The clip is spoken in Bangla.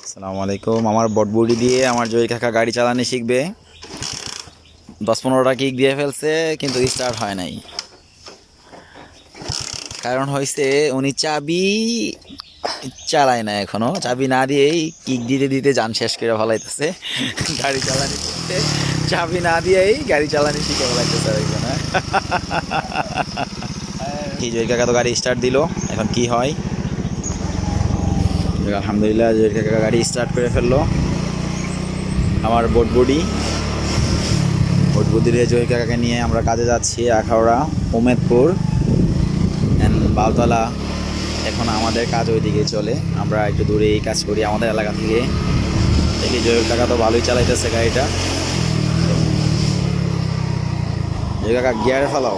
আসসালামু আলাইকুম। আমার বটবুডি দিয়ে আমার জয় কাকা গাড়ি চালানো শিখবে। 10-15টা কিক দিয়ে ফেলছে, কিন্তু স্টার্ট হয় নাই। কারণ হয়েছে উনি চাবি চালায় না, এখনো চাবি না দিয়েই কিক দিতে দিতে যান শেষ করে ফেলাইতেছে। গাড়ি চালানি শিখতে চাবি না দিয়েই গাড়ি চালানি শিখে ফেলাইতেছে এখানে। এই জয় কাকা তো গাড়ি স্টার্ট দিল, এখন কি হয়। আলহামদুলিল্লাহ, জয় কাকা গাড়ি স্টার্ট করে ফেললো। আমার বটবুডি ভোটবুদ্ধির জয় কাকাকে নিয়ে আমরা কাজে যাচ্ছি আখাউড়া, উমেদপুর অ্যান্ড বাউতলা। এখন আমাদের কাজ ওইদিকে চলে, আমরা একটু দূরে এই কাজ করি আমাদের এলাকা থেকে। দেখি জয় কাকা তো ভালোই চালাইতেছে গাড়িটা। জয় কাকা গিয়ারে ফেলাও।